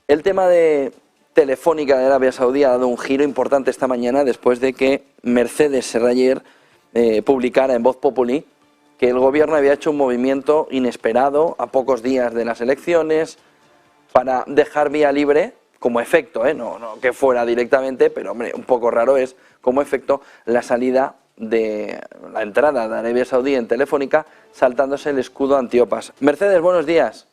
El tema de Telefónica de Arabia Saudí ha dado un giro importante esta mañana después de que Mercedes Serrayer publicara en Voz Populi que el gobierno había hecho un movimiento inesperado a pocos días de las elecciones para dejar vía libre, como efecto, no que fuera directamente, pero hombre, un poco raro es como efecto la salida de la entrada de Arabia Saudí en Telefónica saltándose el escudo antiopas. Mercedes, buenos días.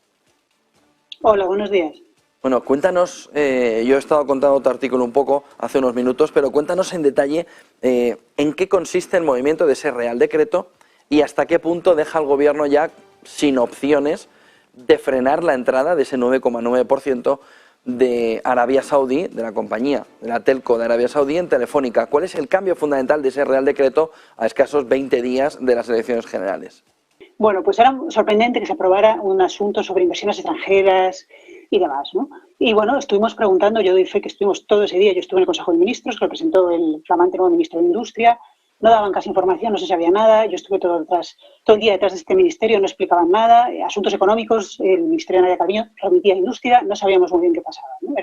Hola, buenos días. Bueno, cuéntanos, yo he estado contando tu artículo un poco hace unos minutos, pero cuéntanos en detalle en qué consiste el movimiento de ese Real Decreto y hasta qué punto deja el gobierno ya sin opciones de frenar la entrada de ese 9,9% de Arabia Saudí, de la compañía, de la telco de Arabia Saudí en Telefónica. ¿Cuál es el cambio fundamental de ese Real Decreto a escasos 20 días de las elecciones generales? Bueno, pues era sorprendente que se aprobara un asunto sobre inversiones extranjeras y demás, ¿no? Y bueno, estuvimos preguntando, yo doy fe que estuvimos todo ese día, yo estuve en el Consejo de Ministros, que lo presentó el flamante nuevo ministro de Industria, no daban casi información, no se sabía nada, yo estuve todo el día detrás de este ministerio, no explicaban nada, asuntos económicos, el ministerio de Nadia Calviño remitía a Industria, no sabíamos muy bien qué pasaba, ¿no?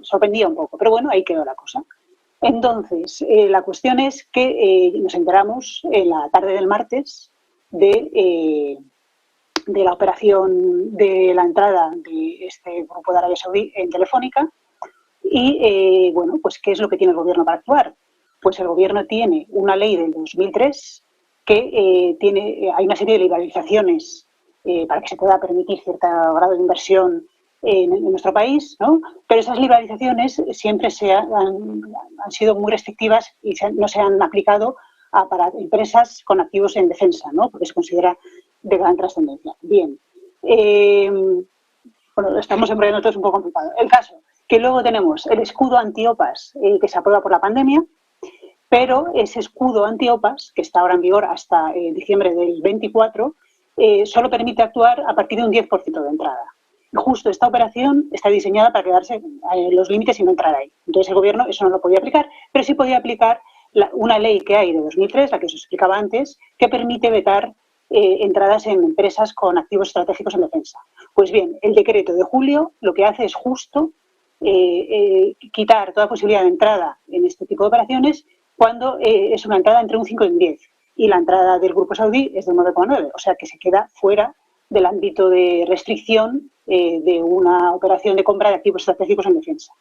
Sorprendía un poco, pero bueno, ahí quedó la cosa. Entonces, la cuestión es que nos enteramos en la tarde del martes de la operación de la entrada de este grupo de Arabia Saudí en Telefónica y, bueno, pues ¿qué es lo que tiene el gobierno para actuar? Pues el gobierno tiene una ley del 2003 que hay una serie de liberalizaciones para que se pueda permitir cierto grado de inversión en nuestro país, ¿no? Pero esas liberalizaciones siempre han sido muy restrictivas y no se han aplicado para empresas con activos en defensa, ¿no? Porque se considera de gran trascendencia. Bien. Bueno, estamos embrollando todo, es un poco complicado. El caso, que luego tenemos el escudo antiopas que se aprueba por la pandemia, pero ese escudo antiopas, que está ahora en vigor hasta diciembre del 24, solo permite actuar a partir de un 10% de entrada. Justo esta operación está diseñada para quedarse en los límites y no entrar ahí. Entonces el gobierno eso no lo podía aplicar, pero sí podía aplicar una ley que hay de 2003, la que os explicaba antes, que permite vetar entradas en empresas con activos estratégicos en defensa. Pues bien, el decreto de julio lo que hace es justo quitar toda posibilidad de entrada en este tipo de operaciones cuando es una entrada entre un 5 y un 10. Y la entrada del grupo saudí es de 9,9, o sea que se queda fuera del ámbito de restricción de una operación de compra de activos estratégicos en defensa.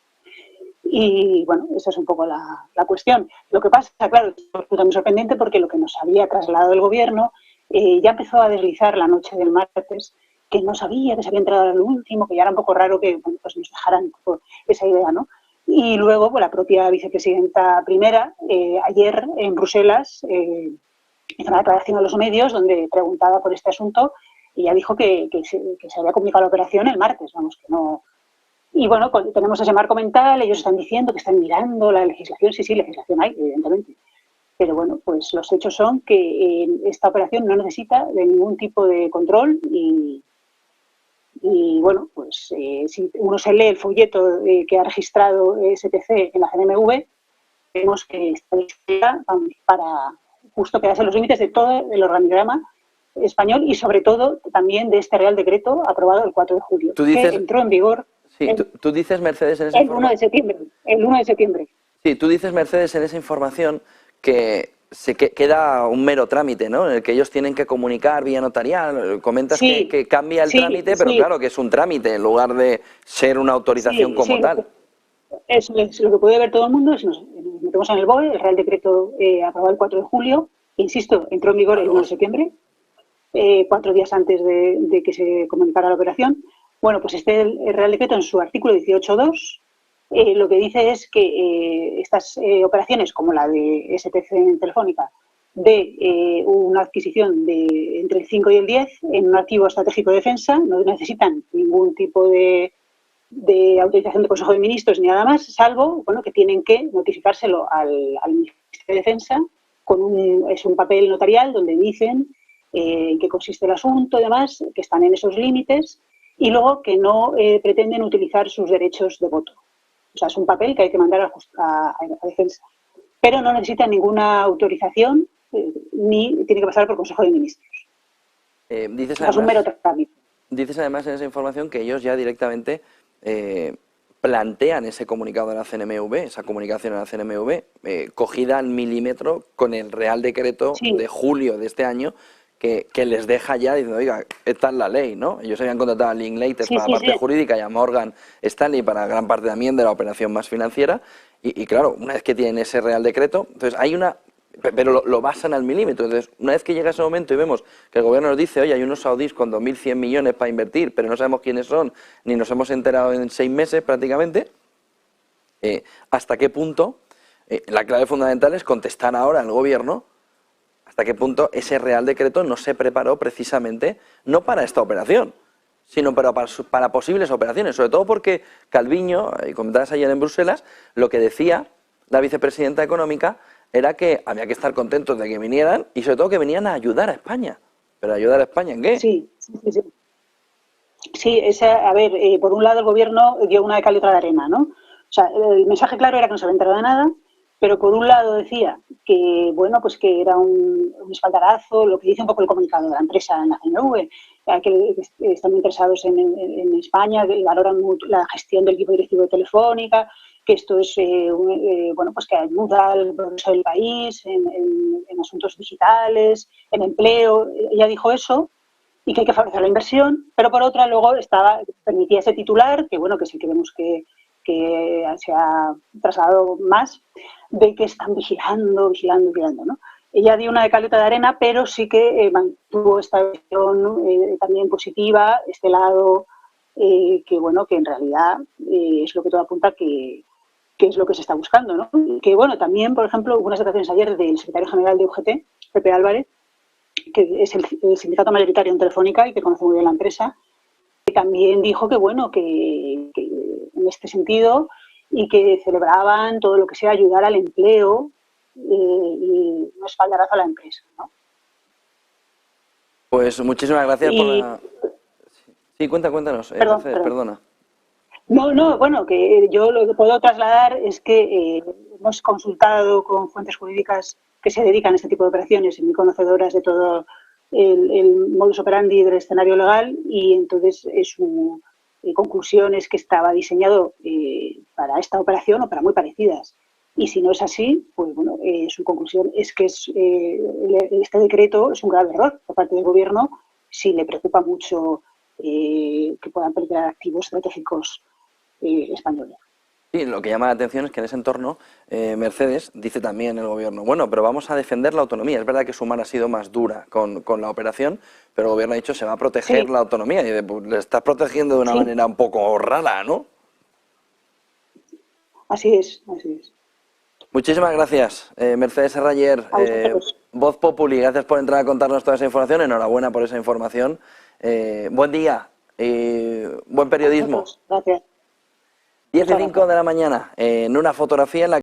Y bueno, esa es un poco la cuestión. Lo que pasa, claro, es muy sorprendente porque lo que nos había trasladado el gobierno ya empezó a deslizar la noche del martes, que no sabía que se había entrado al último, que ya era un poco raro que bueno, pues nos dejaran un poco esa idea, ¿no? Y luego pues, la propia vicepresidenta primera, ayer en Bruselas, hizo una declaración a los medios donde preguntaba por este asunto y ya dijo que se había comunicado la operación el martes, vamos, que no. Y bueno, tenemos ese marco mental, ellos están diciendo que están mirando la legislación, sí, legislación hay, evidentemente. Pero bueno, pues los hechos son que esta operación no necesita de ningún tipo de control y bueno, pues si uno se lee el folleto que ha registrado STC en la CNMV, vemos que está lista para justo quedarse en los límites de todo el organigrama español y sobre todo también de este Real Decreto aprobado el 4 de julio, que entró en vigor tú dices, Mercedes, en esa el 1 de septiembre. El 1 de septiembre. Sí, tú dices, Mercedes, en esa información que queda un mero trámite, ¿no? En el que ellos tienen que comunicar vía notarial. Comentas que cambia el trámite, pero claro que es un trámite en lugar de ser una autorización como tal. Eso es lo que puede ver todo el mundo. Si nos metemos en el BOE, el Real Decreto aprobado el 4 de julio, insisto, entró en vigor el 1 de septiembre, 4 días antes de que se comunicara la operación. Bueno, pues el Real Decreto en su artículo 18.2 lo que dice es que estas operaciones, como la de STC en Telefónica, de una adquisición de entre el 5 y el 10 en un activo estratégico de defensa, no necesitan ningún tipo de autorización de Consejo de Ministros ni nada más, salvo bueno, que tienen que notificárselo al Ministerio de Defensa es un papel notarial donde dicen en qué consiste el asunto y demás, que están en esos límites y luego que no pretenden utilizar sus derechos de voto. O sea, es un papel que hay que mandar a defensa. Pero no necesita ninguna autorización ni tiene que pasar por Consejo de Ministros. Dices es un mero trámite. Dices además en esa información que ellos ya directamente plantean ese comunicado de la CNMV, esa comunicación a la CNMV, cogida al milímetro con el Real Decreto Sí, de julio de este año, que les deja ya diciendo, oiga, esta es la ley, ¿no? Ellos habían contratado a Linklater sí, para la sí, parte sí. jurídica y a Morgan Stanley para gran parte también de la operación más financiera, y claro, una vez que tienen ese Real Decreto, entonces hay una... Pero lo basan al milímetro. Entonces, una vez que llega ese momento y vemos que el gobierno nos dice, oye, hay unos saudíes con 2.100 millones para invertir, pero no sabemos quiénes son, ni nos hemos enterado en 6 meses prácticamente, ¿hasta qué punto? La clave fundamental es contestar ahora al gobierno hasta qué punto ese Real Decreto no se preparó precisamente, no para esta operación, sino para posibles operaciones, sobre todo porque Calviño, y comentabas ayer en Bruselas, lo que decía la vicepresidenta económica era que había que estar contentos de que vinieran y sobre todo que venían a ayudar a España. ¿Pero ayudar a España en qué? Sí, sí, sí, sí. Sí, a ver, por un lado el gobierno dio una de cal y otra de arena, ¿no? O sea, el mensaje claro era que no se había enterado de nada, pero por un lado decía que, bueno, pues que era un espaldarazo, lo que dice un poco el comunicado de la empresa en la CNV, que están interesados en España, que valoran mucho la gestión del equipo directivo de Telefónica, que esto es, bueno, pues que ayuda al progreso del país en asuntos digitales, en empleo. Ella dijo eso y que hay que favorecer la inversión, pero por otra luego permitía ese titular, que bueno, que sí que vemos que se ha trasladado más, de que están vigilando, ¿no? Ella dio una de cal y otra de arena, pero sí que mantuvo esta visión también positiva, este lado que bueno, que en realidad es lo que todo apunta que es lo que se está buscando, ¿no? Que bueno, también, por ejemplo, hubo unas declaraciones ayer del secretario general de UGT, Pepe Álvarez, que es el sindicato mayoritario en Telefónica y que conoce muy bien la empresa, que también dijo que bueno, que en este sentido y que celebraban todo lo que sea ayudar al empleo y un espaldarazo a la empresa, ¿no? Pues muchísimas gracias por Y, la... Sí, cuéntanos, Mercedes, perdón. perdona. No, bueno, que yo lo que puedo trasladar es que hemos consultado con fuentes jurídicas que se dedican a este tipo de operaciones y muy conocedoras de todo el modus operandi del escenario legal y entonces su conclusión es que estaba diseñado para esta operación o para muy parecidas. Y si no es así, pues bueno, su conclusión es que este decreto es un grave error por parte del Gobierno si le preocupa mucho que puedan perder activos estratégicos españoles. Sí, lo que llama la atención es que en ese entorno Mercedes dice también el gobierno, bueno, pero vamos a defender la autonomía. Es verdad que Sumar ha sido más dura con la operación, pero el gobierno ha dicho se va a proteger Sí, la autonomía. Y dice, pues, le estás protegiendo de una sí, manera un poco rara, ¿no? así es, así es. Muchísimas gracias, Mercedes Serrayer, A vosotros. Voz Populi, gracias por entrar a contarnos toda esa información. Enhorabuena por esa información. Buen día, buen A periodismo. vosotros. Gracias. 10 y Muchas 5 gracias. de la mañana, en una fotografía en la